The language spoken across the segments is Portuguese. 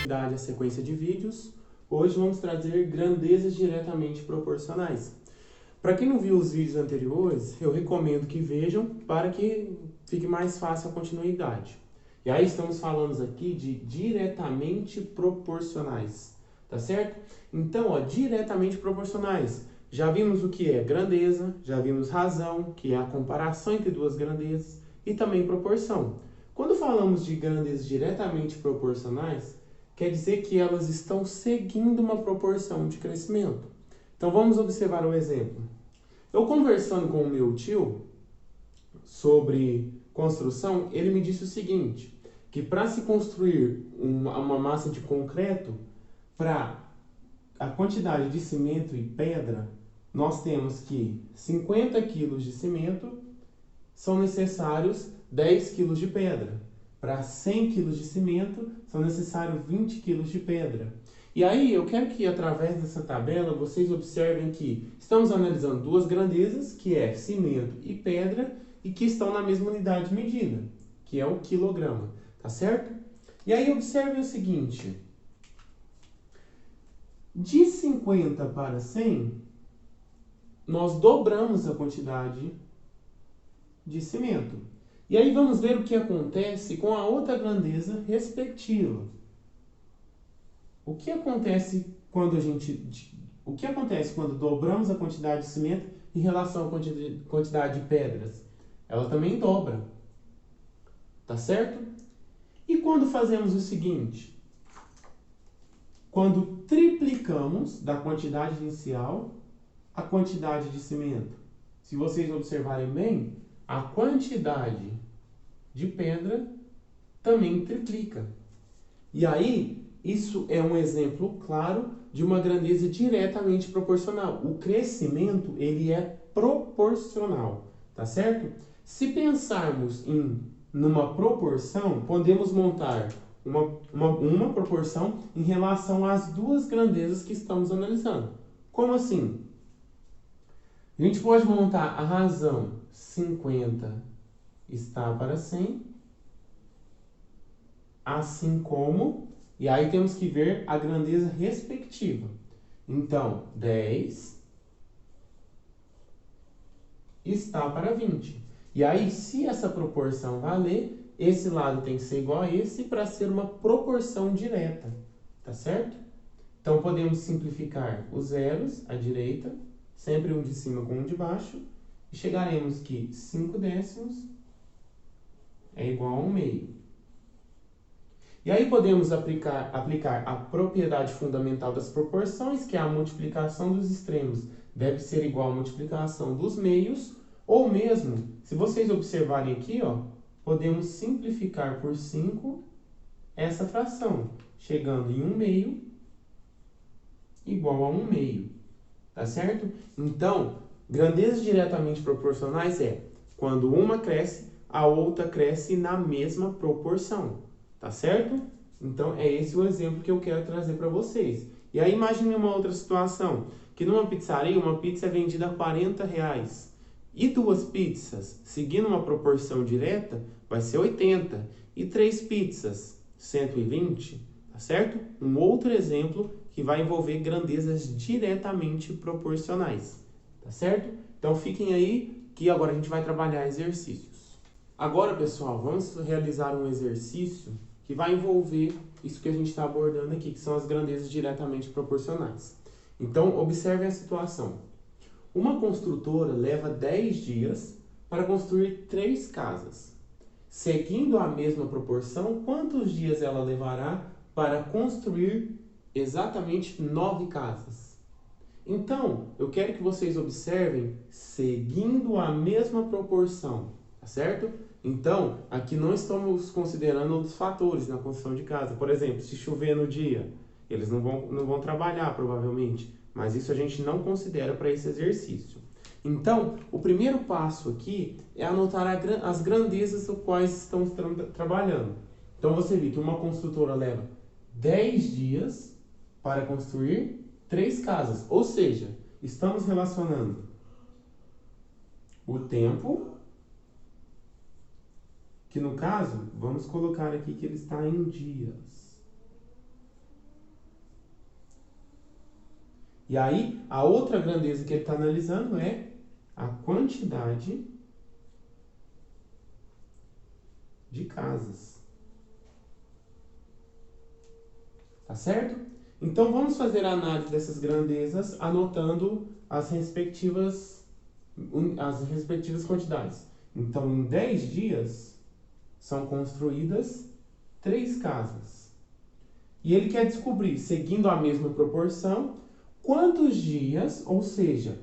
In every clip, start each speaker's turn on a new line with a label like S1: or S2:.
S1: continuidade à sequência de vídeos, hoje vamos trazer grandezas diretamente proporcionais. Para quem não viu os vídeos anteriores, eu recomendo que vejam para que fique mais fácil a continuidade. E aí estamos falando aqui de diretamente proporcionais, tá certo? Então, diretamente proporcionais. Já vimos o que é grandeza, já vimos razão, que é a comparação entre duas grandezas, e também proporção. Quando falamos de grandezas diretamente proporcionais, quer dizer que elas estão seguindo uma proporção de crescimento. Então vamos observar um exemplo. Eu conversando com o meu tio sobre construção, ele me disse o seguinte, que para se construir uma massa de concreto, para a quantidade de cimento e pedra, nós temos que 50 kg de cimento são necessários 10 kg de pedra. Para 100 kg de cimento, são necessários 20 kg de pedra. E aí, eu quero que, através dessa tabela, vocês observem que estamos analisando duas grandezas, que é cimento e pedra, e que estão na mesma unidade de medida, que é o quilograma, tá certo? E aí, observem o seguinte. De 50 para 100, nós dobramos a quantidade de cimento. E aí vamos ver o que acontece com a outra grandeza respectiva. O que acontece quando dobramos a quantidade de cimento em relação à quantidade de pedras? Ela também dobra. Tá certo? E quando fazemos o seguinte? Quando triplicamos da quantidade inicial a quantidade de cimento. Se vocês observarem bem, a quantidade de pedra também triplica. E aí, isso é um exemplo claro de uma grandeza diretamente proporcional. O crescimento, ele é proporcional, tá certo? Se pensarmos numa proporção, podemos montar uma proporção em relação às duas grandezas que estamos analisando. Como assim? A gente pode montar a razão 50 está para 100, assim como, e aí temos que ver a grandeza respectiva. Então, 10 está para 20. E aí, se essa proporção valer, esse lado tem que ser igual a esse para ser uma proporção direta, tá certo? Então, podemos simplificar os zeros à direita, sempre um de cima com um de baixo, e chegaremos que 5 décimos é igual a 1 meio. E aí podemos aplicar a propriedade fundamental das proporções, que é a multiplicação dos extremos deve ser igual à multiplicação dos meios, ou mesmo, se vocês observarem aqui, podemos simplificar por 5 essa fração, chegando em 1 meio igual a 1 meio, tá certo? Então, grandezas diretamente proporcionais é quando uma cresce, a outra cresce na mesma proporção, tá certo? Então, é esse o exemplo que eu quero trazer para vocês. E aí, imagine uma outra situação, que numa pizzaria, uma pizza é vendida a R$40. E duas pizzas, seguindo uma proporção direta, vai ser 80. E 3 pizzas, 120, tá certo? Um outro exemplo que vai envolver grandezas diretamente proporcionais, tá certo? Então, fiquem aí, que agora a gente vai trabalhar exercícios. Agora, pessoal, vamos realizar um exercício que vai envolver isso que a gente está abordando aqui, que são as grandezas diretamente proporcionais. Então, observe a situação. Uma construtora leva 10 dias para construir 3 casas. Seguindo a mesma proporção, quantos dias ela levará para construir exatamente 9 casas? Então, eu quero que vocês observem seguindo a mesma proporção, tá certo? Então, aqui não estamos considerando outros fatores na construção de casa. Por exemplo, se chover no dia, eles não vão trabalhar provavelmente, mas isso a gente não considera para esse exercício. Então, o primeiro passo aqui é anotar as grandezas das quais estamos trabalhando. Então, você vê que uma construtora leva 10 dias para construir 3 casas. Ou seja, estamos relacionando o tempo, que no caso, vamos colocar aqui que ele está em dias. E aí, a outra grandeza que ele está analisando é a quantidade de casas. Tá certo? Então, vamos fazer a análise dessas grandezas anotando as respectivas quantidades. Então, em 10 dias, são construídas 3 casas. E ele quer descobrir, seguindo a mesma proporção, quantos dias, ou seja,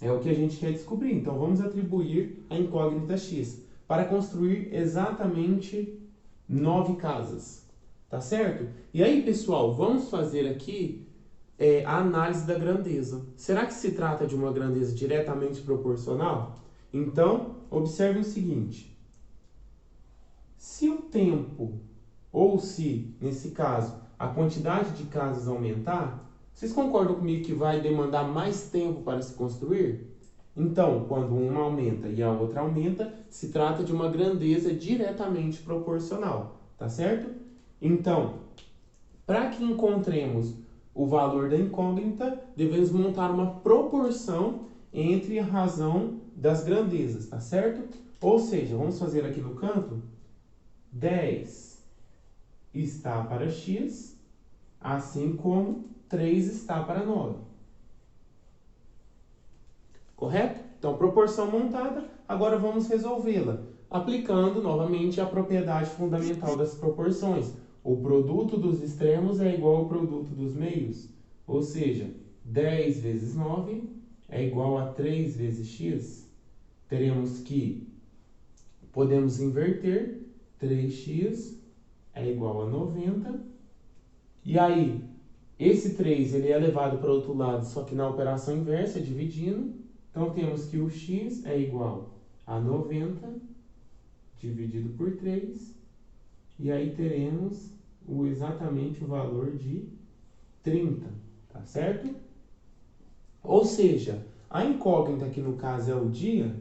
S1: é o que a gente quer descobrir. Então, vamos atribuir a incógnita x para construir exatamente 9 casas. Tá certo? E aí, pessoal, vamos fazer aqui a análise da grandeza. Será que se trata de uma grandeza diretamente proporcional? Então, observe o seguinte. Se o tempo, ou se, nesse caso, a quantidade de casas aumentar, vocês concordam comigo que vai demandar mais tempo para se construir? Então, quando uma aumenta e a outra aumenta, se trata de uma grandeza diretamente proporcional, tá certo? Então, para que encontremos o valor da incógnita, devemos montar uma proporção entre a razão das grandezas, tá certo? Ou seja, vamos fazer aqui no canto, 10 está para x, assim como 3 está para 9. Correto? Então, proporção montada, agora vamos resolvê-la, aplicando novamente a propriedade fundamental das proporções. O produto dos extremos é igual ao produto dos meios, ou seja, 10 vezes 9 é igual a 3 vezes x. Teremos que, podemos inverter, 3x é igual a 90. E aí, esse 3 ele é levado para o outro lado, só que na operação inversa, dividindo. Então, temos que o x é igual a 90 dividido por 3. E aí teremos exatamente o valor de 30, tá certo? Ou seja, a incógnita aqui no caso é o dia,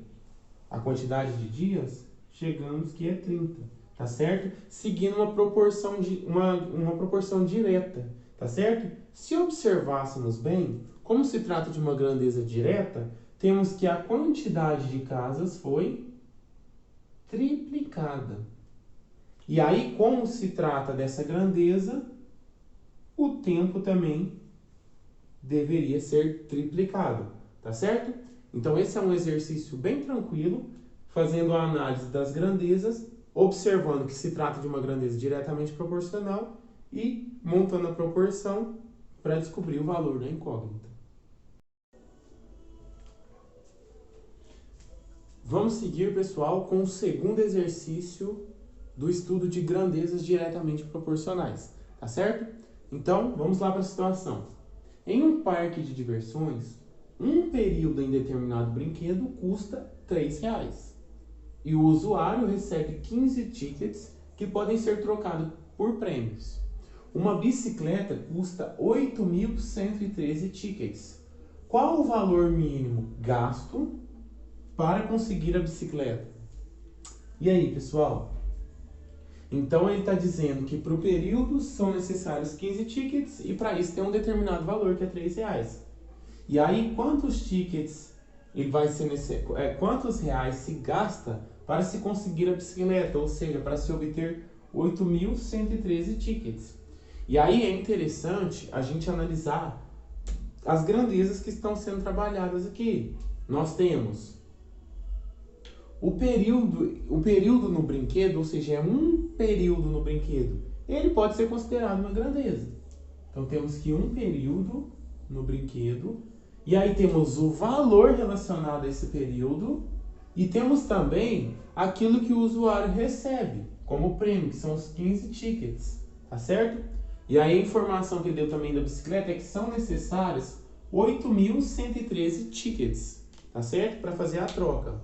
S1: a quantidade de dias, chegamos que é 30, tá certo? Seguindo uma proporção, uma proporção direta, tá certo? Se observássemos bem, como se trata de uma grandeza direta, temos que a quantidade de casas foi triplicada. E aí, como se trata dessa grandeza, o tempo também deveria ser triplicado, tá certo? Então, esse é um exercício bem tranquilo, fazendo a análise das grandezas, observando que se trata de uma grandeza diretamente proporcional e montando a proporção para descobrir o valor da incógnita. Vamos seguir, pessoal, com o segundo exercício do estudo de grandezas diretamente proporcionais, tá certo? Então, vamos lá para a situação. Em um parque de diversões, um período em determinado brinquedo custa R$3 e o usuário recebe 15 tickets que podem ser trocados por prêmios. Uma bicicleta custa 8.113 tickets. Qual o valor mínimo gasto para conseguir a bicicleta? E aí, pessoal? Então, ele está dizendo que para o período são necessários 15 tickets e para isso tem um determinado valor que é R$3. E aí, quantos tickets quantos reais se gasta para se conseguir a bicicleta? Ou seja, para se obter 8.113 tickets. E aí é interessante a gente analisar as grandezas que estão sendo trabalhadas aqui. Nós temos o período no brinquedo, ou seja, é um período no brinquedo, ele pode ser considerado uma grandeza. Então, temos que um período no brinquedo, e aí temos o valor relacionado a esse período, e temos também aquilo que o usuário recebe como prêmio, que são os 15 tickets, tá certo? E aí a informação que ele deu também da bicicleta é que são necessários 8.113 tickets, tá certo? Para fazer a troca.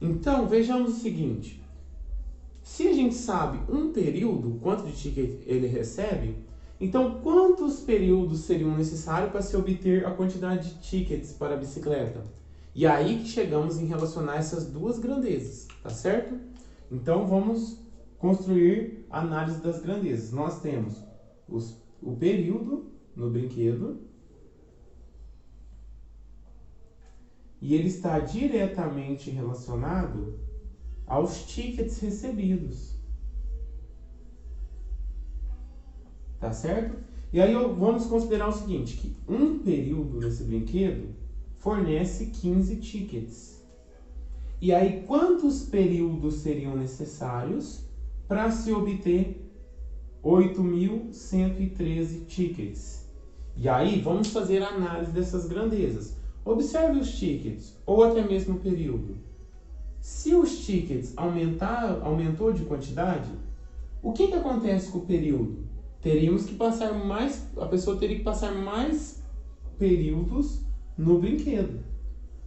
S1: Então, vejamos o seguinte. Se a gente sabe um período, quanto de ticket ele recebe, então quantos períodos seriam necessários para se obter a quantidade de tickets para a bicicleta? E aí que chegamos em relacionar essas duas grandezas, tá certo? Então, vamos construir a análise das grandezas. Nós temos o período no brinquedo, e ele está diretamente relacionado aos tickets recebidos. Tá certo? E aí vamos considerar o seguinte, que um período nesse brinquedo fornece 15 tickets. E aí, quantos períodos seriam necessários para se obter 8.113 tickets? E aí, vamos fazer a análise dessas grandezas. Observe os tickets, ou até mesmo o período. Se os tickets aumentou de quantidade, o que acontece com o período? A pessoa teria que passar mais períodos no brinquedo.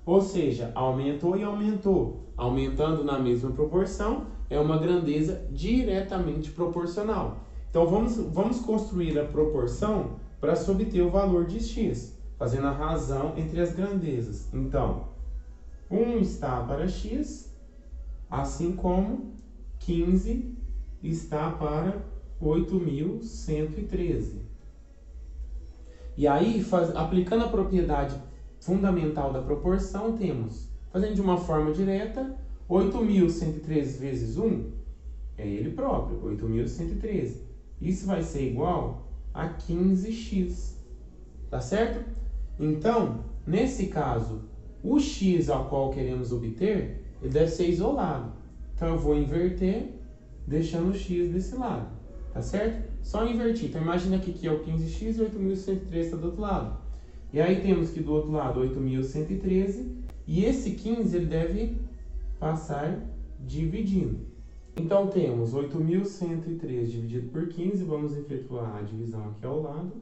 S1: Ou seja, aumentou e aumentou. Aumentando na mesma proporção, é uma grandeza diretamente proporcional. Então, vamos construir a proporção para se obter o valor de x, fazendo a razão entre as grandezas. Então, 1 está para x, assim como 15 está para 8.113. E aí, aplicando a propriedade fundamental da proporção, temos, fazendo de uma forma direta, 8.113 vezes 1 é ele próprio, 8.113. Isso vai ser igual a 15x, tá certo? Então, nesse caso, o x ao qual queremos obter, ele deve ser isolado. Então, eu vou inverter, deixando o x desse lado, tá certo? Só invertir. Então, imagina aqui que é o 15x e 8.113 está do outro lado. E aí temos que do outro lado 8.113 e esse 15 ele deve passar dividindo. Então temos 8.113 dividido por 15, vamos efetuar a divisão aqui ao lado.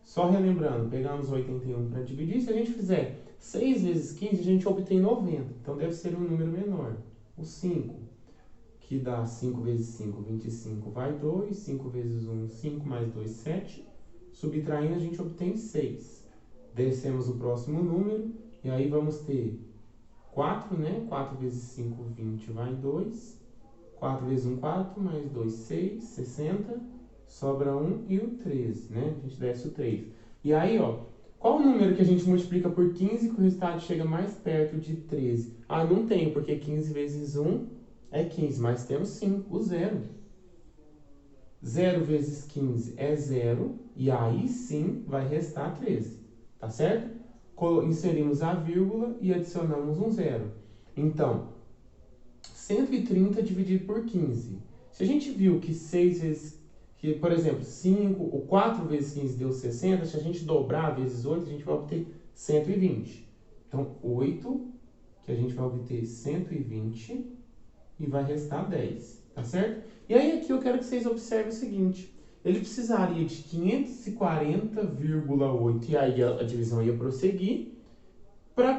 S1: Só relembrando, pegamos 81 para dividir, se a gente fizer 6 vezes 15 a gente obtém 90, então deve ser um número menor. O 5, que dá 5 vezes 5, 25, vai 2, 5 vezes 1, 5 mais 2, 7. Subtraindo, a gente obtém 6. Descemos o próximo número, e aí vamos ter 4, né? 4 vezes 5, 20, vai 2. 4 vezes 1, 4, mais 2, 6, 60. Sobra 1 e o 13, né? A gente desce o 3. E aí, ó, qual o número que a gente multiplica por 15 que o resultado chega mais perto de 13? Ah, não tem, porque 15 vezes 1 é 15, mas temos sim o 0. 0 vezes 15 é 0, e aí sim vai restar 13, tá certo? Inserimos a vírgula e adicionamos um 0. Então, 130 dividido por 15. Se a gente viu que 6 vezes, que, por exemplo, 5 ou 4 vezes 15 deu 60, se a gente dobrar vezes 8, a gente vai obter 120. Então, 8, que a gente vai obter 120, e vai restar 10, tá certo? E aí aqui eu quero que vocês observem o seguinte, ele precisaria de 540,8, e aí a divisão ia prosseguir, para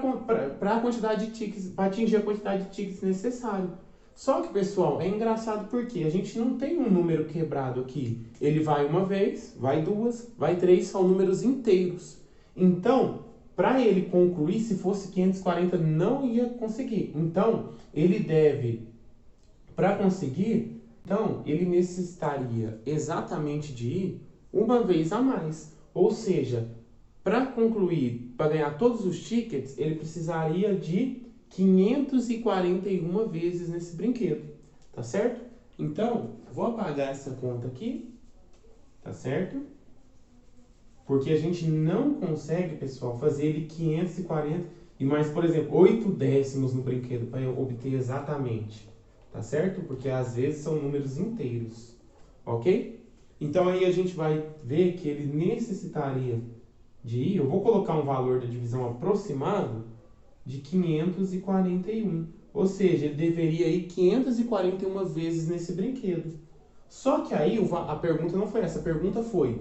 S1: a quantidade de tickets, para atingir a quantidade de tickets necessário. Só que, pessoal, é engraçado porque a gente não tem um número quebrado aqui. Ele vai uma vez, vai duas, vai três, são números inteiros. Então, para ele concluir, se fosse 540, não ia conseguir. Então, ele deve, para conseguir, então, ele necessitaria exatamente de ir uma vez a mais. Ou seja, para concluir, para ganhar todos os tickets, ele precisaria de 541 vezes nesse brinquedo, tá certo? Então, vou apagar essa conta aqui, tá certo? Porque a gente não consegue, pessoal, fazer ele 540 e mais, por exemplo, 8 décimos no brinquedo para eu obter exatamente, tá certo? Porque às vezes são números inteiros, ok? Então aí a gente vai ver que ele necessitaria de ir, eu vou colocar um valor da divisão aproximado de 541, ou seja, ele deveria ir 541 vezes nesse brinquedo. Só que aí a pergunta não foi essa, a pergunta foi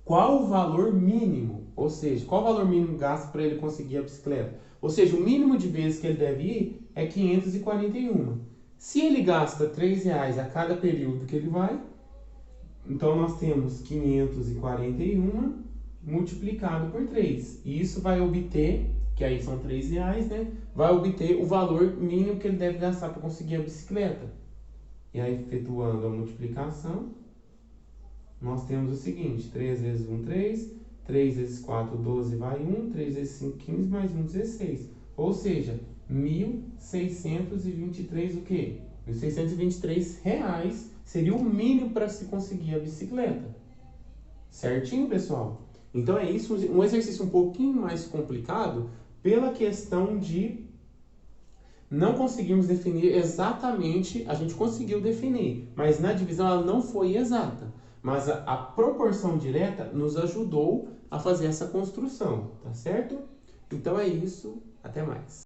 S1: qual o valor mínimo, ou seja, qual o valor mínimo gasto para ele conseguir a bicicleta? Ou seja, o mínimo de vezes que ele deve ir é 541. Se ele gasta R$3 a cada período que ele vai, então nós temos 541 multiplicado por 3. E isso vai obter, que aí são R$3, né? Vai obter o valor mínimo que ele deve gastar para conseguir a bicicleta. E aí, efetuando a multiplicação, nós temos o seguinte, 3 vezes 1, 3, 3 vezes 4, 12, vai 1. 3 vezes 5, 15, mais 1, 16. Ou seja, 1.623 o quê? 1.623 reais seria o mínimo para se conseguir a bicicleta. Certinho, pessoal? Então é isso, um exercício um pouquinho mais complicado pela questão de não conseguimos definir exatamente, a gente conseguiu definir, mas na divisão ela não foi exata. Mas a proporção direta nos ajudou a fazer essa construção, tá certo? Então é isso, até mais.